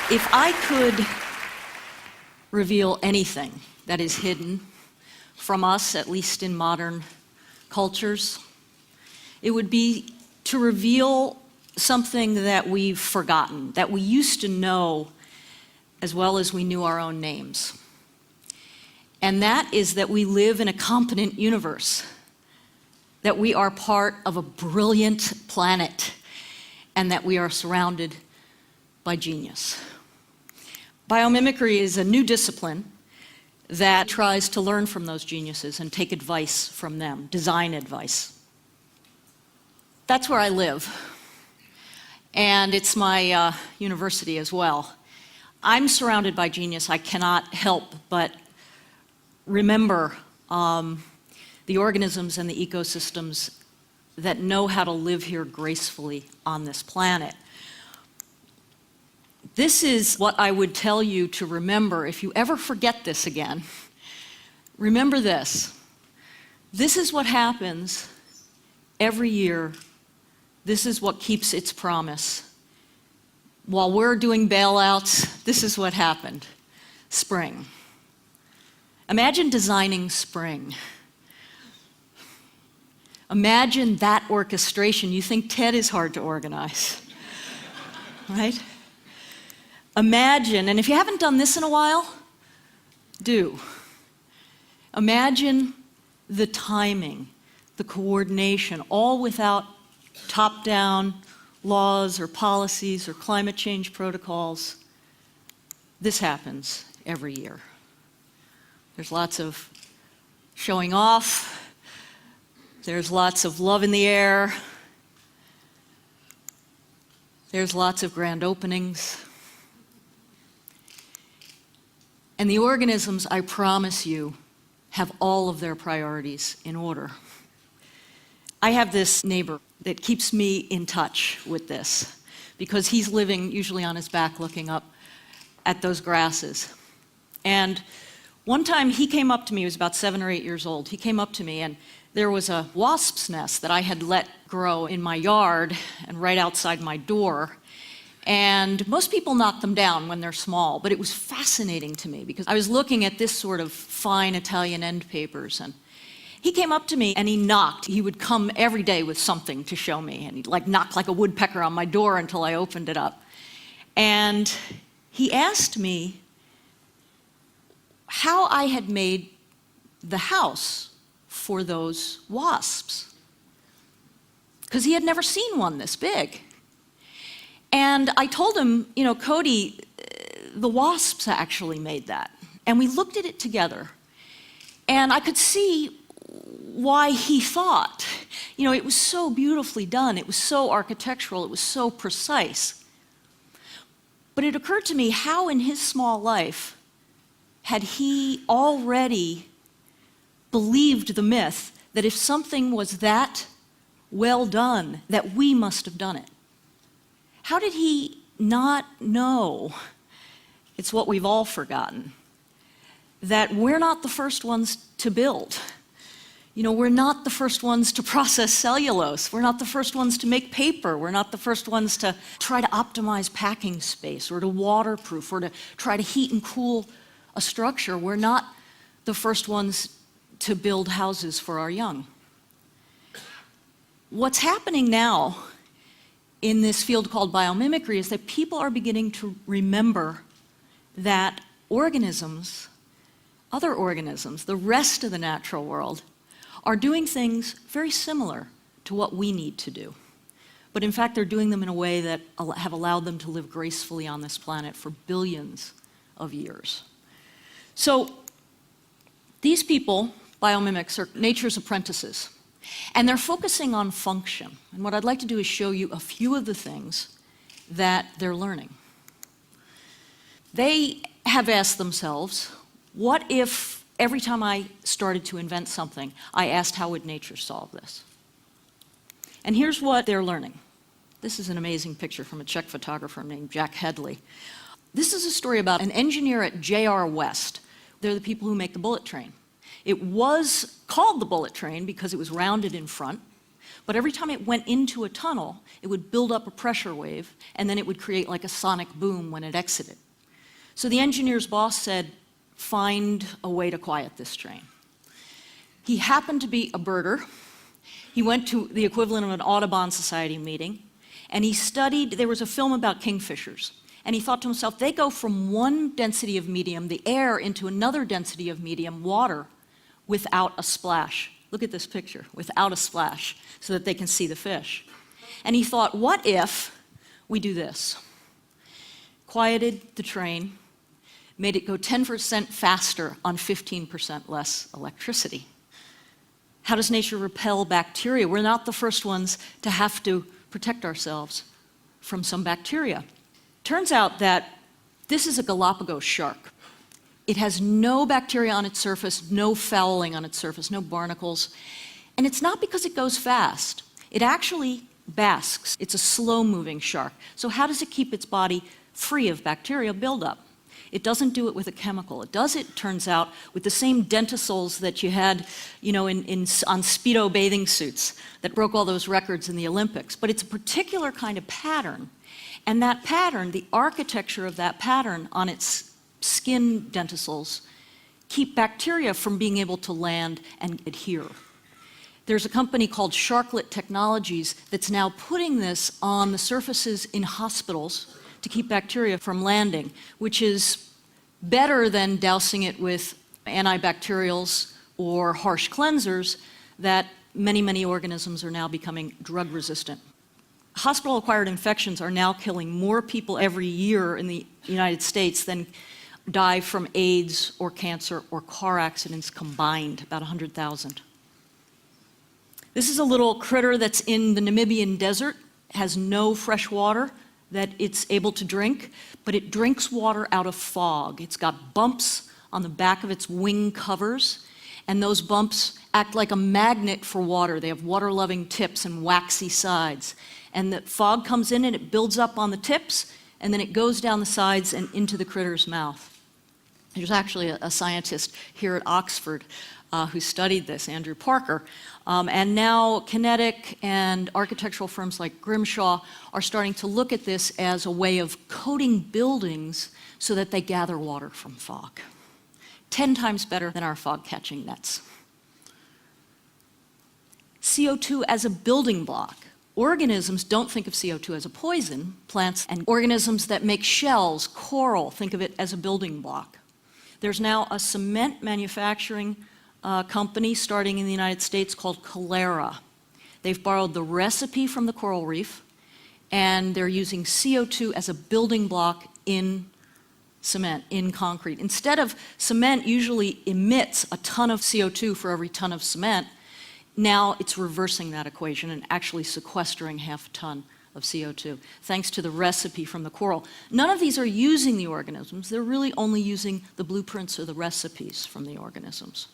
If I could reveal anything that is hidden from us, at least in modern cultures, it would be to reveal something that we've forgotten, that we used to know as well as we knew our own names. And that is that we live in a competent universe, that we are part of a brilliant planet, and that we are surrounded by genius. Biomimicry is a new discipline that tries to learn from those geniuses and take advice from them, design advice. That's where I live, and it's my university as well. I'm surrounded by genius. I cannot help but remember the organisms and the ecosystems that know how to live here gracefully on this planet. This is what I would tell you to remember if you ever forget this again. Remember this. This is what happens every year. This is what keeps its promise. While we're doing bailouts, this is what happened. Spring. Imagine designing spring. Imagine that orchestration. You think TED is hard to organize, right? Imagine, and if you haven't done this in a while, do. Imagine the timing, the coordination, all without top-down laws or policies or climate change protocols. This happens every year. There's lots of showing off. There's lots of love in the air. There's lots of grand openings. And the organisms, I promise you, have all of their priorities in order. I have this neighbor that keeps me in touch with this because he's living usually on his back looking up at those grasses. And one time he came up to me, he was about 7 or 8 years old. He came up to me and there was a wasp's nest that I had let grow in my yard and right outside my door. And most people knock them down when they're small, but it was fascinating to me because I was looking at this sort of fine Italian end papers, and he came up to me and he knocked. He would come every day with something to show me, and he'd knock like a woodpecker on my door until I opened it up. And he asked me how I had made the house for those wasps, because he had never seen one this big. And I told him, you know, Cody, the wasps actually made that. And we looked at it together. And I could see why he thought, you know, it was so beautifully done. It was so architectural. It was so precise. But it occurred to me, how in his small life had he already believed the myth that if something was that well done, that we must have done it? How did he not know, it's what we've all forgotten, that we're not the first ones to build. You know, we're not the first ones to process cellulose. We're not the first ones to make paper. We're not the first ones to try to optimize packing space or to waterproof or to try to heat and cool a structure. We're not the first ones to build houses for our young. What's happening now in this field called biomimicry is that people are beginning to remember that organisms, other organisms, the rest of the natural world, are doing things very similar to what we need to do. But in fact, they're doing them in a way that have allowed them to live gracefully on this planet for billions of years. So these people, biomimics, are nature's apprentices. And they're focusing on function. And what I'd like to do is show you a few of the things that they're learning. They have asked themselves, what if every time I started to invent something, I asked how would nature solve this? And here's what they're learning. This is an amazing picture from a Czech photographer named Jack Hedley. This is a story about an engineer at J.R. West. They're the people who make the bullet train. It was called the bullet train because it was rounded in front, But every time it went into a tunnel, it would build up a pressure wave, and then it would create like a sonic boom when it exited. So the engineer's boss said, find a way to quiet this train. He happened to be a birder. He went to the equivalent of an Audubon Society meeting, and he studied, there was a film about kingfishers, and he thought to himself, they go from one density of medium, the air, into another density of medium, water, without a splash. Look at this picture, without a splash, so that they can see the fish. And he thought, what if we do this? Quieted the train, made it go 10% faster on 15% less electricity. How does nature repel bacteria? We're not the first ones to have to protect ourselves from some bacteria. Turns out that this is a Galapagos shark. It has no bacteria on its surface, no fouling on its surface, no barnacles. And it's not because it goes fast. It actually basks. It's a slow-moving shark. So how does it keep its body free of bacteria buildup? It doesn't do it with a chemical. It does it, turns out, with the same dentisols that you had, on Speedo bathing suits that broke all those records in the Olympics. But it's a particular kind of pattern. And that pattern, the architecture of that pattern on its skin dentisols, keep bacteria from being able to land and adhere. There's a company called Sharklet Technologies that's now putting this on the surfaces in hospitals to keep bacteria from landing, which is better than dousing it with antibacterials or harsh cleansers that many organisms are now becoming drug resistant. Hospital-acquired infections are now killing more people every year in the United States than die from AIDS or cancer or car accidents combined, about 100,000. This is a little critter that's in the Namibian desert, has no fresh water that it's able to drink, but it drinks water out of fog. It's got bumps on the back of its wing covers, and those bumps act like a magnet for water. They have water-loving tips and waxy sides. And the fog comes in and it builds up on the tips, and then it goes down the sides and into the critter's mouth. There's actually a scientist here at Oxford who studied this, Andrew Parker. And now kinetic and architectural firms like Grimshaw are starting to look at this as a way of coating buildings so that they gather water from fog. 10 times better than our fog-catching nets. CO2 as a building block. Organisms don't think of CO2 as a poison. Plants and organisms that make shells, coral, think of it as a building block. There's now a cement manufacturing company starting in the United States called Calera. They've borrowed the recipe from the coral reef, and they're using CO2 as a building block in cement, in concrete. Instead of cement usually emits a ton of CO2 for every ton of cement, now it's reversing that equation and actually sequestering half a ton of CO2, thanks to the recipe from the coral. None of these are using the organisms. They're really only using the blueprints or the recipes from the organisms.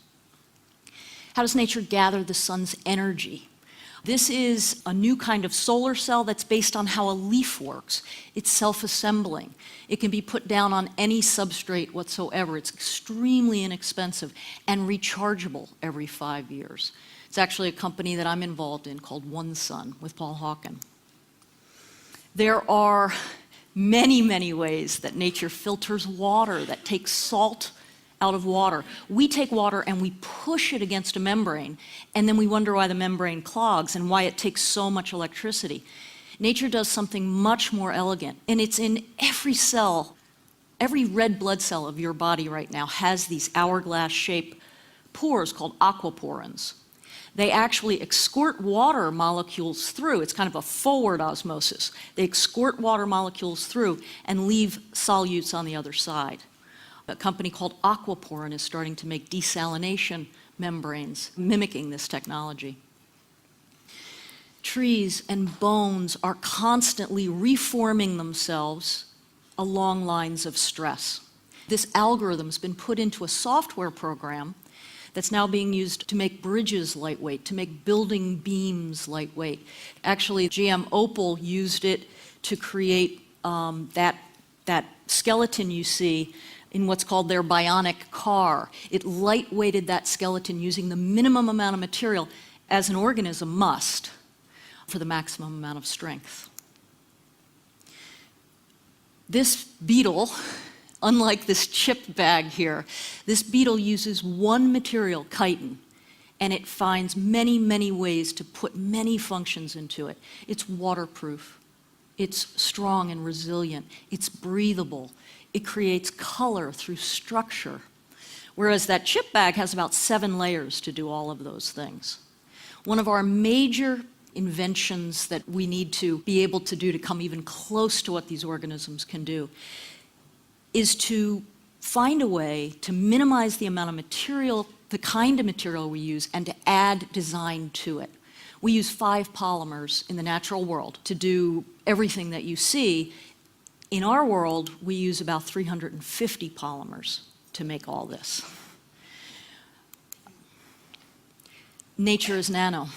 How does nature gather the sun's energy? This is a new kind of solar cell that's based on how a leaf works. It's self-assembling. It can be put down on any substrate whatsoever. It's extremely inexpensive and rechargeable every 5 years. It's actually a company that I'm involved in called OneSun with Paul Hawken. There are many ways that nature filters water, that takes salt out of water. We take water and we push it against a membrane, and then we wonder why the membrane clogs and why it takes so much electricity. Nature does something much more elegant, and it's in every cell. Every red blood cell of your body right now has these hourglass-shaped pores called aquaporins. They actually escort water molecules through. It's kind of a forward osmosis. They escort water molecules through and leave solutes on the other side. A company called Aquaporin is starting to make desalination membranes, mimicking this technology. Trees and bones are constantly reforming themselves along lines of stress. This algorithm's been put into a software program that's now being used to make bridges lightweight, to make building beams lightweight. Actually, GM Opel used it to create that skeleton you see in what's called their bionic car. It lightweighted that skeleton using the minimum amount of material as an organism must. for the maximum amount of strength. This beetle, unlike this chip bag here, this beetle uses one material, chitin, and it finds many, many ways to put many functions into it. It's waterproof. It's strong and resilient. It's breathable. It creates color through structure. Whereas that chip bag has about 7 layers to do all of those things. One of our major inventions that we need to be able to do to come even close to what these organisms can do is to find a way to minimize the amount of material, the kind of material we use, and to add design to it. We use 5 polymers in the natural world to do everything that you see. In our world, we use about 350 polymers to make all this. Nature is nano.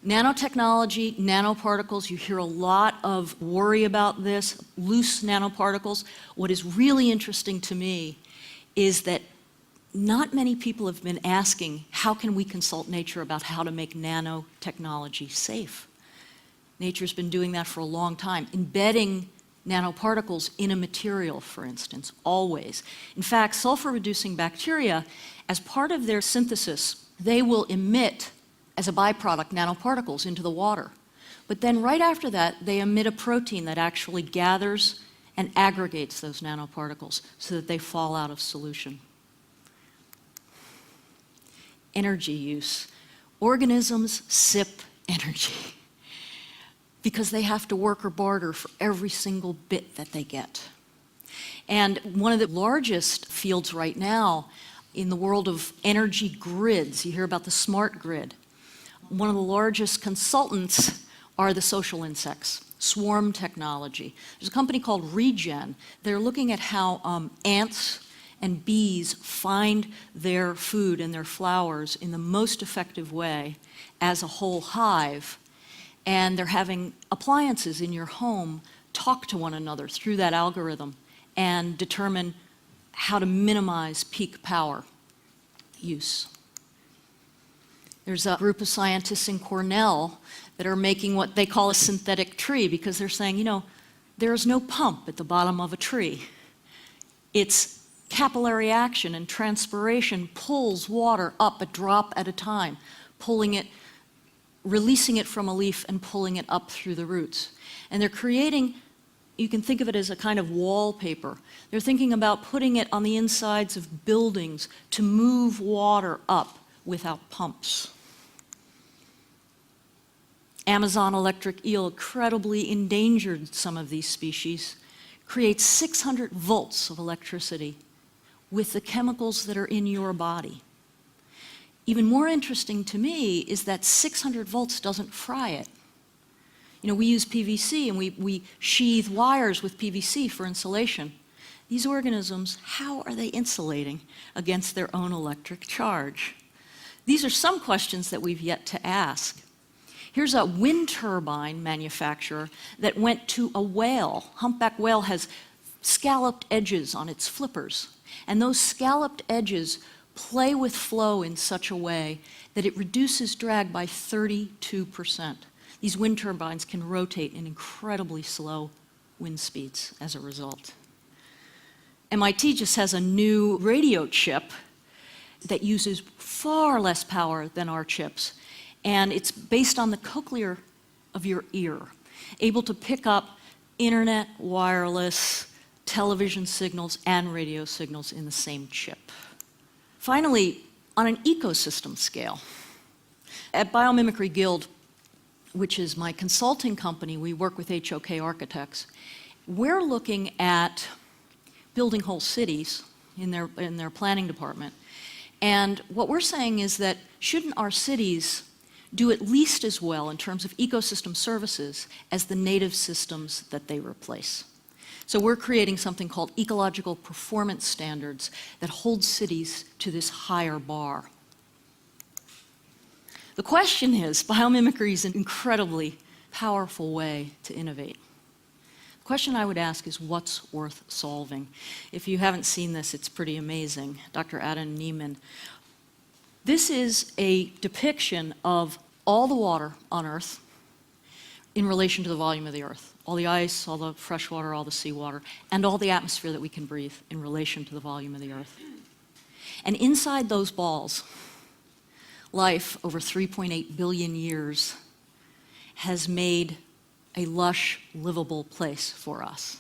Nanotechnology, nanoparticles, you hear a lot of worry about this, loose nanoparticles. What is really interesting to me is that not many people have been asking, how can we consult nature about how to make nanotechnology safe? Nature's been doing that for a long time, embedding nanoparticles in a material, for instance, always. In fact, sulfur-reducing bacteria, as part of their synthesis, they will emit, as a byproduct, nanoparticles into the water. But then right after that, they emit a protein that actually gathers and aggregates those nanoparticles so that they fall out of solution. Energy use. Organisms sip energy because they have to work or barter for every single bit that they get. And one of the largest fields right now in the world of energy grids, you hear about the smart grid. One of the largest consultants are the social insects, swarm technology. There's a company called Regen. They're looking at how ants and bees find their food and their flowers in the most effective way as a whole hive. And they're having appliances in your home talk to one another through that algorithm and determine how to minimize peak power use. There's a group of scientists in Cornell that are making what they call a synthetic tree because they're saying, you know, there's no pump at the bottom of a tree. It's capillary action and transpiration pulls water up a drop at a time, pulling it, releasing it from a leaf and pulling it up through the roots. And they're creating, you can think of it as a kind of wallpaper. They're thinking about putting it on the insides of buildings to move water up without pumps. Amazon electric eel, incredibly endangered some of these species, creates 600 volts of electricity with the chemicals that are in your body. Even more interesting to me is that 600 volts doesn't fry it. You know, we use PVC and we sheathe wires with PVC for insulation. These organisms, how are they insulating against their own electric charge? These are some questions that we've yet to ask. Here's a wind turbine manufacturer that went to a whale. Humpback whale has scalloped edges on its flippers, and those scalloped edges play with flow in such a way that it reduces drag by 32%. These wind turbines can rotate in incredibly slow wind speeds as a result. MIT just has a new radio chip that uses far less power than our chips, and it's based on the cochlear of your ear, able to pick up internet, wireless, television signals, and radio signals in the same chip. Finally, on an ecosystem scale, at Biomimicry Guild, which is my consulting company, we work with HOK architects. We're looking at building whole cities in their planning department. And what we're saying is that shouldn't our cities do at least as well in terms of ecosystem services as the native systems that they replace? So we're creating something called ecological performance standards that hold cities to this higher bar. The question is, biomimicry is an incredibly powerful way to innovate. The question I would ask is, what's worth solving? If you haven't seen this, it's pretty amazing. Dr. Adam Neiman. This is a depiction of all the water on Earth in relation to the volume of the Earth. All the ice, all the fresh water, all the seawater, and all the atmosphere that we can breathe in relation to the volume of the Earth. And inside those balls, life over 3.8 billion years has made a lush, livable place for us.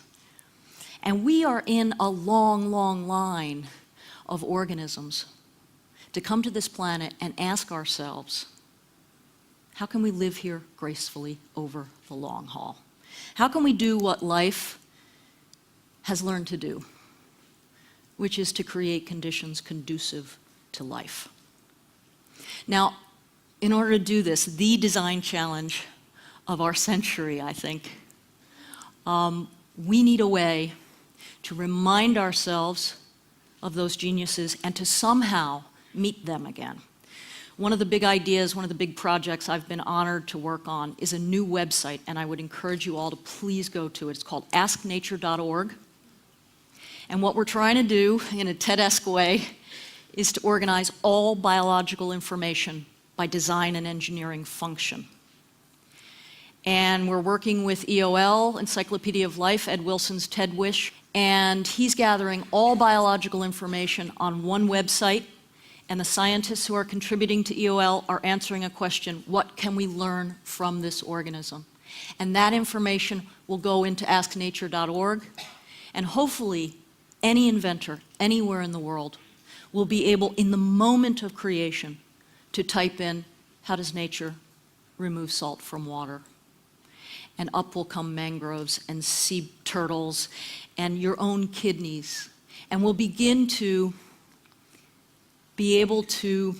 And we are in a long, long line of organisms to come to this planet and ask ourselves, how can we live here gracefully over the long haul? How can we do what life has learned to do, which is to create conditions conducive to life? Now, in order to do this, the design challenge of our century, I think, we need a way to remind ourselves of those geniuses and to somehow meet them again. One of the big ideas, one of the big projects I've been honored to work on is a new website, and I would encourage you all to please go to it. It's called asknature.org. And what we're trying to do in a TED-esque way is to organize all biological information by design and engineering function. And we're working with EOL, Encyclopedia of Life, Ed Wilson's TED Wish, and he's gathering all biological information on one website, and the scientists who are contributing to EOL are answering a question: what can we learn from this organism? And that information will go into asknature.org, and hopefully any inventor anywhere in the world will be able, in the moment of creation, to type in, how does nature remove salt from water? And up will come mangroves and sea turtles and your own kidneys. And we'll begin to be able to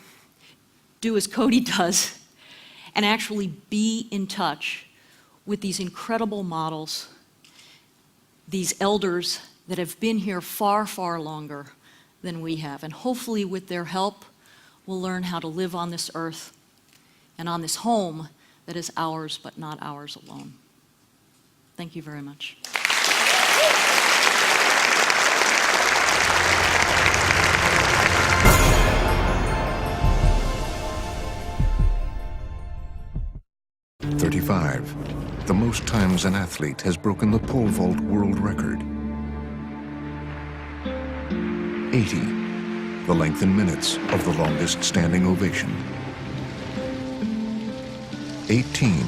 do as Cody does and actually be in touch with these incredible models, these elders that have been here far, far longer than we have. And hopefully with their help, we'll learn how to live on this earth and on this home that is ours, but not ours alone. Thank you very much. The most times an athlete has broken the pole vault world record. 80, the length in minutes of the longest standing ovation. 18,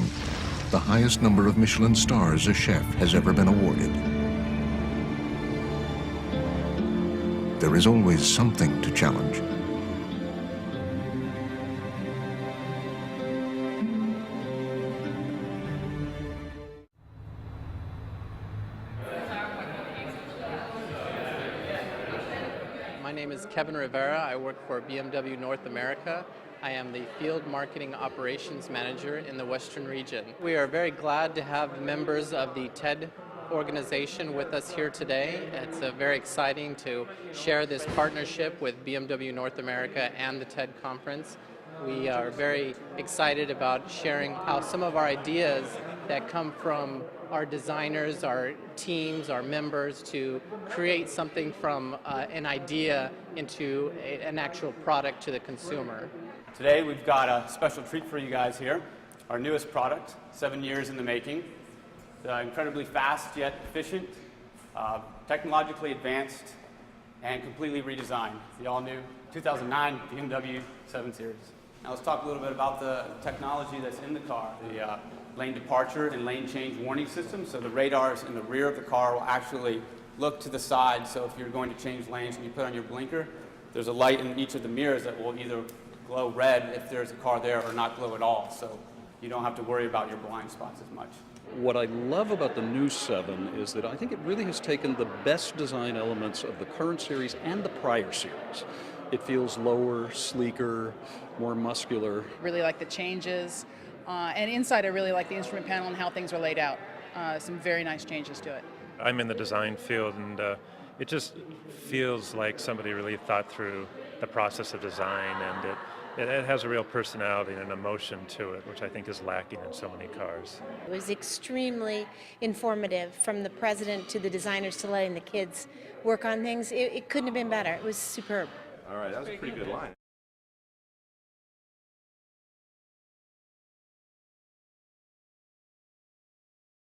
the highest number of Michelin stars a chef has ever been awarded. There is always something to challenge. My name is Kevin Rivera. I work for BMW North America. I am the Field Marketing Operations Manager in the Western region. We are very glad to have members of the TED organization with us here today. It's very exciting to share this partnership with BMW North America and the TED conference. We are very excited about sharing how some of our ideas that come from our designers, our teams, our members to create something from an idea into an actual product to the consumer. Today we've got a special treat for you guys here. Our newest product, 7 years in the making. Incredibly fast yet efficient, technologically advanced, and completely redesigned. The all-new 2009 BMW 7 Series. Now let's talk a little bit about the technology that's in the car. The lane departure and lane change warning system. So the radars in the rear of the car will actually look to the side. So if you're going to change lanes and you put on your blinker, there's a light in each of the mirrors that will either glow red if there's a car there or not glow at all. So you don't have to worry about your blind spots as much. What I love about the new 7 is that I think it really has taken the best design elements of the current series and the prior series. It feels lower, sleeker, more muscular. Really like the changes. And inside I really like the instrument panel and how things are laid out. Some very nice changes to it. I'm in the design field, and it just feels like somebody really thought through the process of design, and it has a real personality and an emotion to it, which I think is lacking in so many cars. It was extremely informative, from the president to the designers to letting the kids work on things. It couldn't have been better. It was superb. All right, that was a pretty good line.